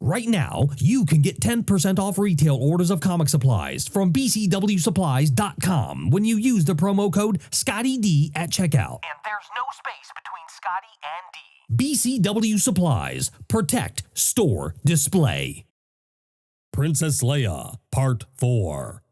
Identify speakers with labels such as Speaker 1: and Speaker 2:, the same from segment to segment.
Speaker 1: Right now, you can get 10% off retail orders of comic supplies from bcwsupplies.com when you use the promo code ScottyD at checkout.
Speaker 2: And there's no space between Scotty and D.
Speaker 1: BCW Supplies. Protect, store, display. Princess Leia, Part 4.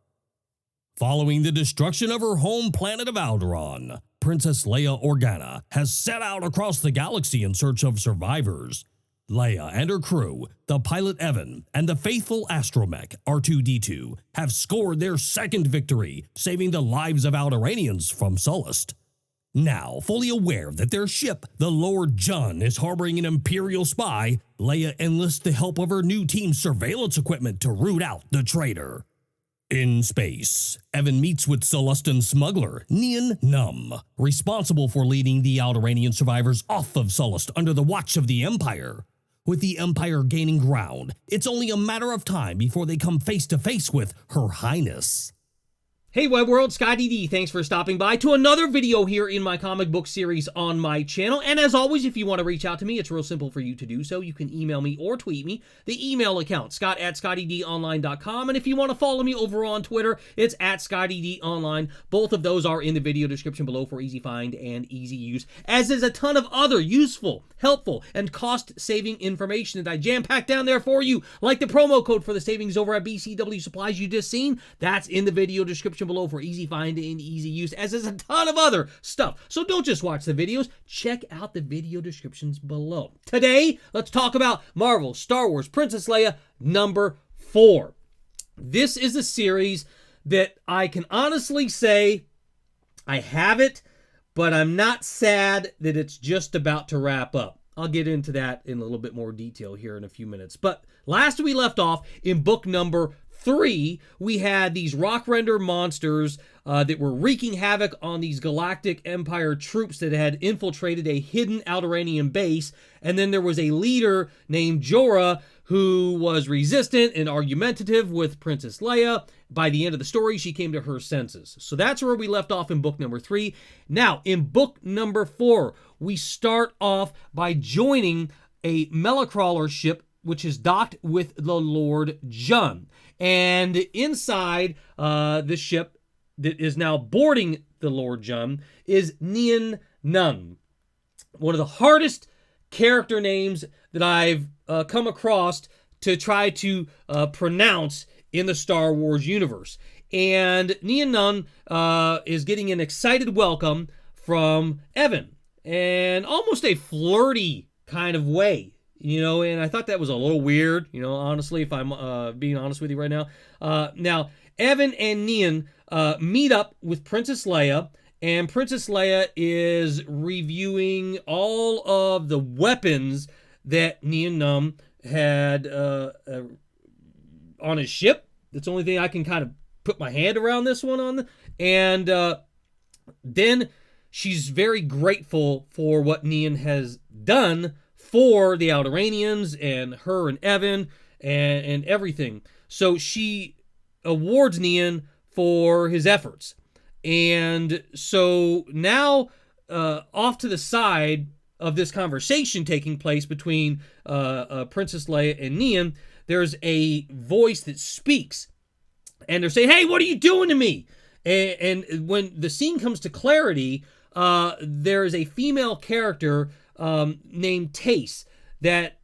Speaker 1: Following the destruction of her home planet of Alderaan, Princess Leia Organa has set out across the galaxy in search of survivors. Leia and her crew, the pilot Evan and the faithful astromech R2-D2, have scored their second victory, saving the lives of Alderaanians from Sullust. Now, fully aware that their ship, the Lord Jun, is harboring an Imperial spy, Leia enlists the help of her new team's surveillance equipment to root out the traitor. In space, Evan meets with Sullustan smuggler Nien Nunb, responsible for leading the Alderaanian survivors off of Sullust under the watch of the Empire. With the Empire gaining ground, it's only a matter of time before they come face to face with Her Highness.
Speaker 3: Hey Web World, Scotty D, thanks for stopping by to another video here in my comic book series on my channel. And as always, if you want to reach out to me, it's real simple for you to do so. You can email me or tweet me. The email account, scott@scottydonline.com. And if you want to follow me over on Twitter, it's @ScottyDOnline. Both of those are in the video description below for easy find and easy use, as is a ton of other useful, helpful, and cost-saving information that I jam-packed down there for you, like the promo code for the savings over at BCW Supplies you just seen. That's in the video description below for easy find and easy use, as is a ton of other stuff. So don't just watch the videos, check out the video descriptions below. Today, let's talk about Marvel Star Wars Princess Leia number 4. This is a series that I can honestly say I have it, but I'm not sad that it's just about to wrap up. I'll get into that in a little bit more detail here in a few minutes. But last we left off in book number 3, we had these rock render monsters that were wreaking havoc on these Galactic Empire troops that had infiltrated a hidden Alderaanian base. And then there was a leader named Jorah who was resistant and argumentative with Princess Leia. By the end of the story, she came to her senses. So that's where we left off in book number 3. Now, in book number 4, we start off by joining a Melacrawler ship which is docked with the Lord Jun. And inside the ship that is now boarding the Lord Jun is Nien Nunb, one of the hardest character names that I've come across to try to pronounce in the Star Wars universe. And Nien Nunb is getting an excited welcome from Evan, and almost a flirty kind of way. You know, and I thought that was a little weird, you know, honestly, if I'm being honest with you right now. Now, Evan and Nien meet up with Princess Leia, and Princess Leia is reviewing all of the weapons that Nien Nunb had on his ship. That's the only thing I can kind of put my hand around this one on. And then she's very grateful for what Nien has done for the Alderaanians and her and Evan and everything. So she awards Nien for his efforts. And so now off to the side of this conversation taking place between Princess Leia and Nien, there's a voice that speaks. And they're saying, hey, what are you doing to me? And when the scene comes to clarity, there is a female character named Tace that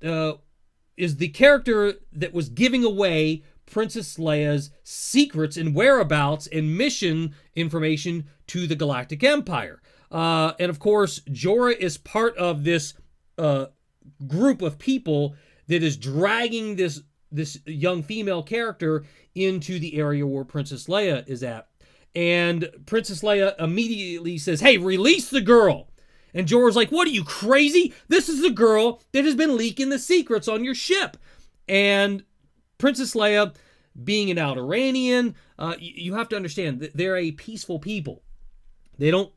Speaker 3: is the character that was giving away Princess Leia's secrets and whereabouts and mission information to the Galactic Empire. And of course, Jorah is part of this group of people that is dragging this young female character into the area where Princess Leia is at. And Princess Leia immediately says, hey, release the girl. And Jorah's like, what, are you crazy? This is the girl that has been leaking the secrets on your ship. And Princess Leia, being an Alderaanian, you have to understand that they're a peaceful people. They don't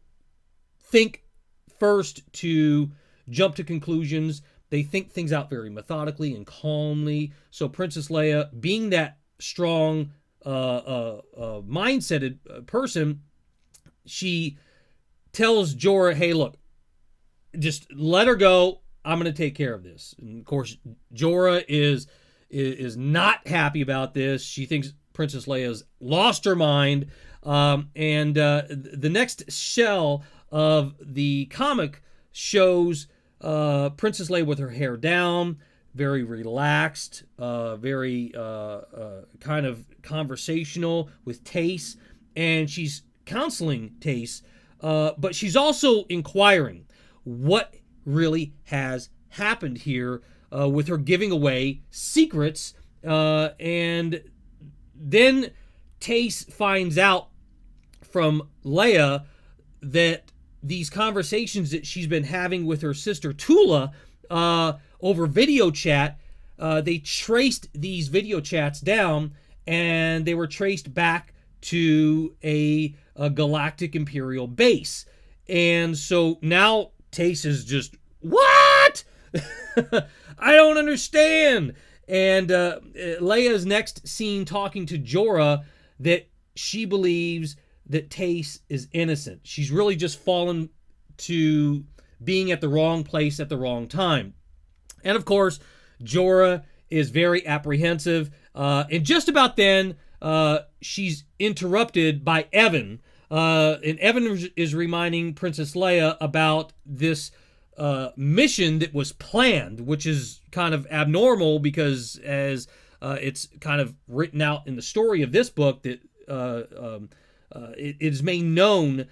Speaker 3: think first to jump to conclusions. They think things out very methodically and calmly. So Princess Leia, being that strong mindseted person, she tells Jorah, hey, look, just let her go. I'm going to take care of this. And of course, Jorah is is not happy about this. She thinks Princess Leia's lost her mind. The next shell of the comic shows Princess Leia with her hair down, very relaxed, very kind of conversational with Tace, and she's counseling Tace, but she's also inquiring what really has happened here with her giving away secrets, and then Tace finds out from Leia that these conversations that she's been having with her sister Tula over video chat, they traced these video chats down, and they were traced back to a galactic Imperial base. And so now Tace is just, what? I don't understand. And Leia's next scene talking to Jorah that she believes that Tace is innocent. She's really just fallen to being at the wrong place at the wrong time. And of course, Jorah is very apprehensive. And just about then, she's interrupted by Evan. And Evan is reminding Princess Leia about this mission that was planned, which is kind of abnormal because as it's kind of written out in the story of this book that it is made known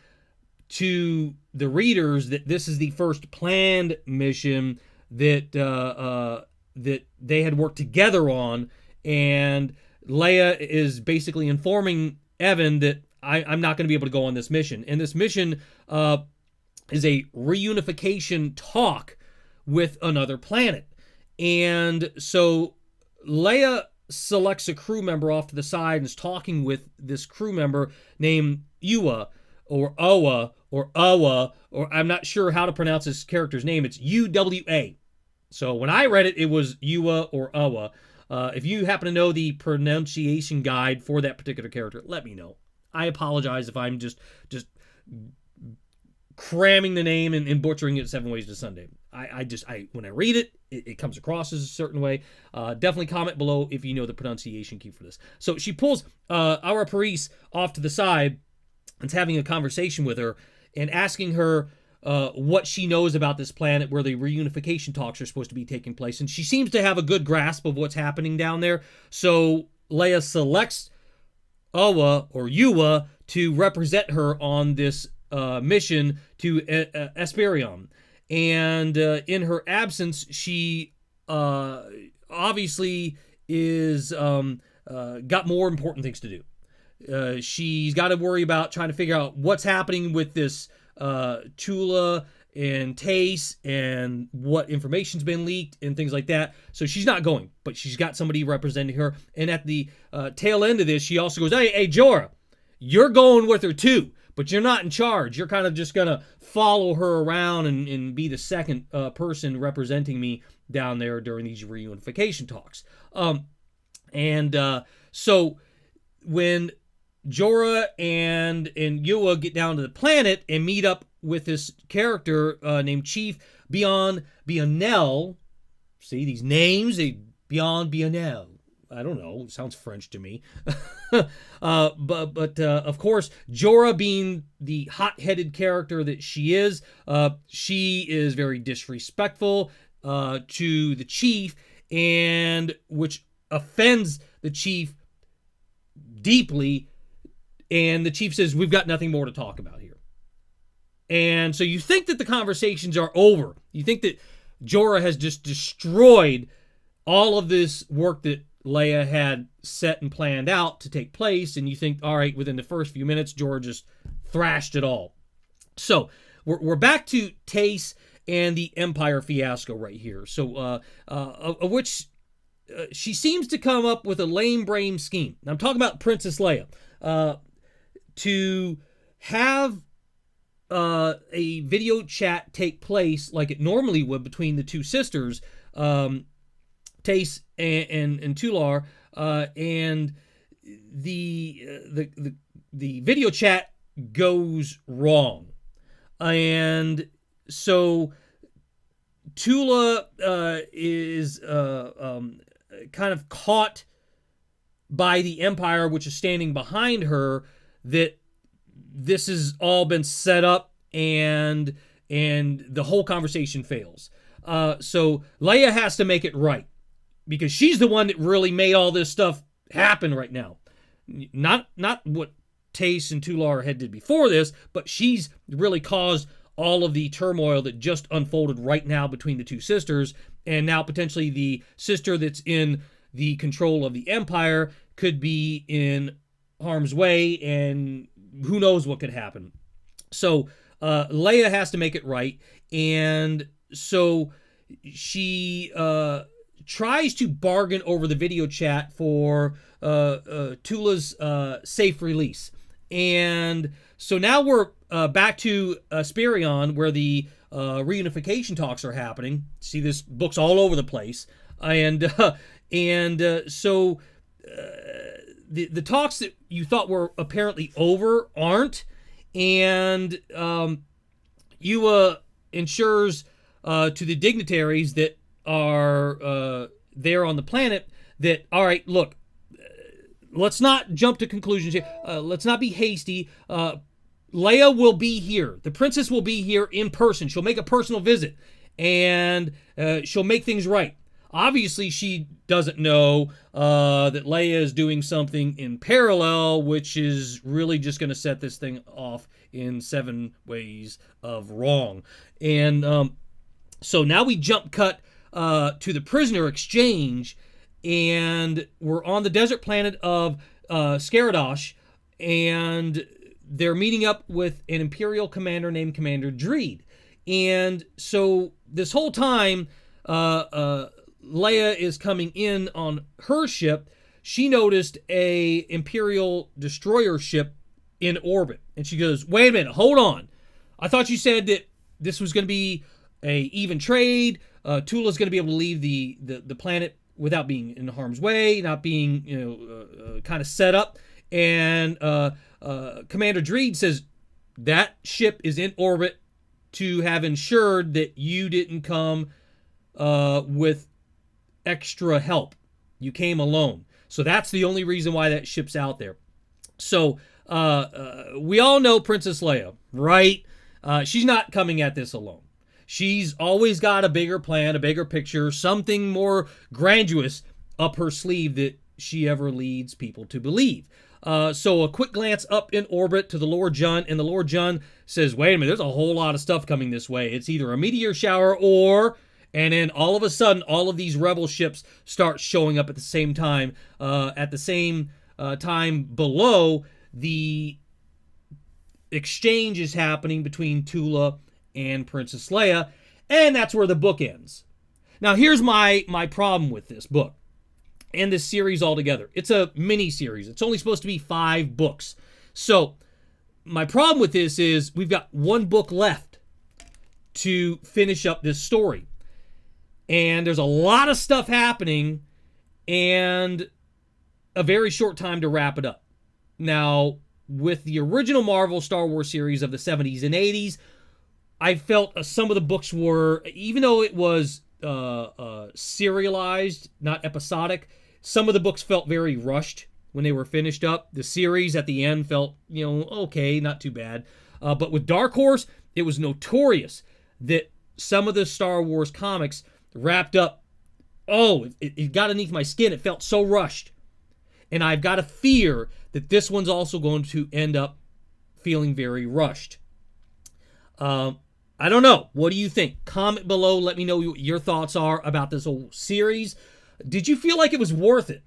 Speaker 3: to the readers that this is the first planned mission that that they had worked together on, and Leia is basically informing Evan that I'm not going to be able to go on this mission. And this mission is a reunification talk with another planet. And so Leia selects a crew member off to the side and is talking with this crew member named Ewa, or Owa, or Owa, or I'm not sure how to pronounce this character's name. It's UWA. So when I read it, it was Ewa or Owa. If you happen to know the pronunciation guide for that particular character, let me know. I apologize if I'm just cramming the name and butchering it 7 ways to Sunday. When I read it, it comes across as a certain way. Definitely comment below if you know the pronunciation key for this. So she pulls our Paris off to the side and's having a conversation with her and asking her what she knows about this planet where the reunification talks are supposed to be taking place. And she seems to have a good grasp of what's happening down there. So Leia selects Owa or Ewa to represent her on this mission to Sberion. And in her absence, she obviously is got more important things to do. She's got to worry about trying to figure out what's happening with this Tula and Tace and what information's been leaked and things like that. So she's not going, but she's got somebody representing her. And at the tail end of this, she also goes, hey, Jorah, you're going with her too, but you're not in charge. You're kind of just going to follow her around and be the second person representing me down there during these reunification talks. So when Jorah and Ewa get down to the planet and meet up with this character named Chief Bionel. See, these names, Bionel. I don't know, it sounds French to me. But of course, Jorah being the hot-headed character that she is very disrespectful to the Chief, and which offends the Chief deeply. And the Chief says, we've got nothing more to talk about here. And so you think that the conversations are over. You think that Jorah has just destroyed all of this work that Leia had set and planned out to take place. And you think, all right, within the first few minutes, Jorah just thrashed it all. So we're back to Tace and the Empire fiasco right here. So of which she seems to come up with a lame brain scheme. Now, I'm talking about Princess Leia. To have a video chat take place like it normally would between the two sisters, Tace and Tular, and the video chat goes wrong, and so Tula is kind of caught by the Empire, which is standing behind her, that this has all been set up and the whole conversation fails. So Leia has to make it right, because she's the one that really made all this stuff happen right now. Not what Tace and Tular had did before this, but she's really caused all of the turmoil that just unfolded right now between the two sisters, and now potentially the sister that's in the control of the Empire could be in harm's way, and who knows what could happen. So Leia has to make it right, and so she tries to bargain over the video chat for Tula's safe release. And so now we're back to Sberion, where the reunification talks are happening. See, this book's all over the place. And so the talks that you thought were apparently over aren't. And Yua ensures to the dignitaries that are there on the planet that, all right, look, let's not jump to conclusions here. Let's not be hasty. Leia will be here. The princess will be here in person. She'll make a personal visit, and she'll make things right. Obviously, she doesn't know that Leia is doing something in parallel, which is really just going to set this thing off in 7 ways of wrong. And so now we jump cut to the prisoner exchange, and we're on the desert planet of Skaradosh, and they're meeting up with an Imperial commander named Commander Dreed. And so this whole time, Leia is coming in on her ship. She noticed a Imperial destroyer ship in orbit, and she goes, wait a minute, hold on. I thought you said that this was going to be a even trade. Tula's going to be able to leave the planet without being in harm's way, not being kind of set up. And Commander Dreed says that ship is in orbit to have ensured that you didn't come with extra help. You came alone. So that's the only reason why that ship's out there. So we all know Princess Leia, right? She's not coming at this alone. She's always got a bigger plan, a bigger picture, something more grandiose up her sleeve that she ever leads people to believe. So a quick glance up in orbit to the Lord Jun, and the Lord Jun says, wait a minute, there's a whole lot of stuff coming this way. It's either a meteor shower or... And then all of a sudden, all of these rebel ships start showing up at the same time. At the same time below, the exchange is happening between Tula and Princess Leia, and that's where the book ends. Now, here's my problem with this book and this series altogether. It's a mini-series. It's only supposed to be 5 books. So, my problem with this is we've got 1 book left to finish up this story. And there's a lot of stuff happening and a very short time to wrap it up. Now, with the original Marvel Star Wars series of the 70s and 80s, I felt some of the books were, even though it was serialized, not episodic, some of the books felt very rushed when they were finished up. The series at the end felt, okay, not too bad. But with Dark Horse, it was notorious that some of the Star Wars comics wrapped up, it got underneath my skin. It felt so rushed. And I've got a fear that this one's also going to end up feeling very rushed. I don't know. What do you think? Comment below. Let me know what your thoughts are about this whole series. Did you feel like it was worth it?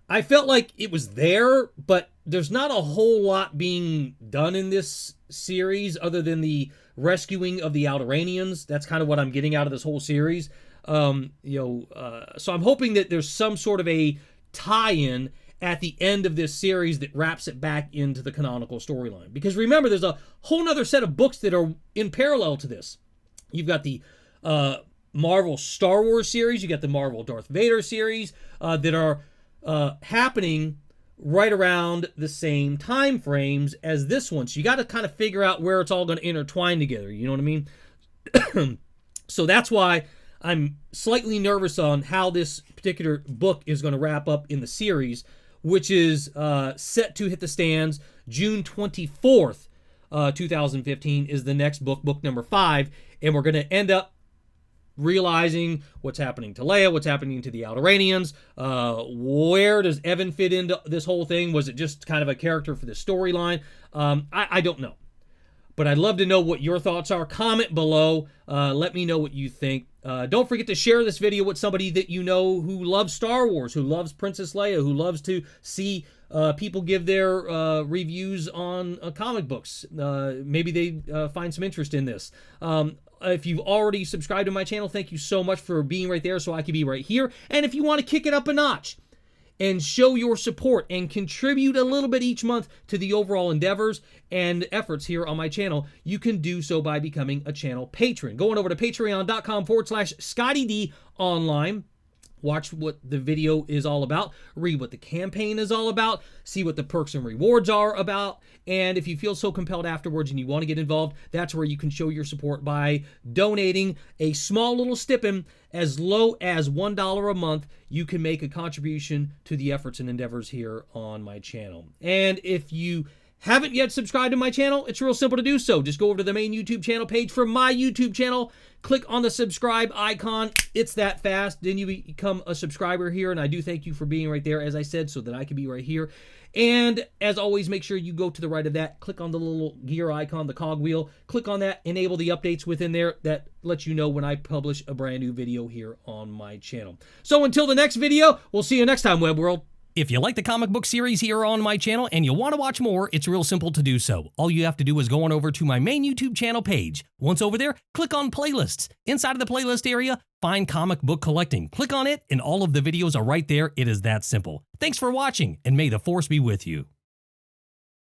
Speaker 3: I felt like it was there, but there's not a whole lot being done in this series other than the rescuing of the Alderaanians. That's kind of what I'm getting out of this whole series. So I'm hoping that there's some sort of a tie-in at the end of this series that wraps it back into the canonical storyline. Because remember, there's a whole other set of books that are in parallel to this. You've got the Marvel Star Wars series, you got the Marvel Darth Vader series that are happening right around the same time frames as this one. So you got to kind of figure out where it's all going to intertwine together. You know what I mean? So that's why I'm slightly nervous on how this particular book is going to wrap up in the series, which is set to hit the stands June 24th, 2015 is the next book, book number 5, and we're going to end up realizing what's happening to Leia, what's happening to the Alderaanians, where does Evan fit into this whole thing? Was it just kind of a character for the storyline? I don't know. But I'd love to know what your thoughts are. Comment below. Let me know what you think. Don't forget to share this video with somebody that you know who loves Star Wars, who loves Princess Leia, who loves to see people give their reviews on comic books. Maybe they find some interest in this. If you've already subscribed to my channel, thank you so much for being right there so I can be right here. And if you want to kick it up a notch and show your support and contribute a little bit each month to the overall endeavors and efforts here on my channel, you can do so by becoming a channel patron. Going over to patreon.com/ScottyD online. Watch what the video is all about, read what the campaign is all about, see what the perks and rewards are about, and if you feel so compelled afterwards and you want to get involved, that's where you can show your support by donating a small little stipend. As low as $1 a month, you can make a contribution to the efforts and endeavors here on my channel. And if you haven't yet subscribed to my channel, it's real simple to do so. Just go over to the main YouTube channel page for my YouTube channel, click on the subscribe icon. It's that fast. Then you become a subscriber here, and I do thank you for being right there, as I said, so that I can be right here. And as always, make sure you go to the right of that, click on the little gear icon, the cogwheel, click on that, enable the updates within there. That lets you know when I publish a brand new video here on my channel. So until the next video, we'll see you next time, Web World.
Speaker 1: If you like the comic book series here on my channel and you want to watch more, it's real simple to do so. All you have to do is go on over to my main YouTube channel page. Once over there, click on playlists. Inside of the playlist area, find comic book collecting. Click on it and all of the videos are right there. It is that simple. Thanks for watching, and may the Force be with you.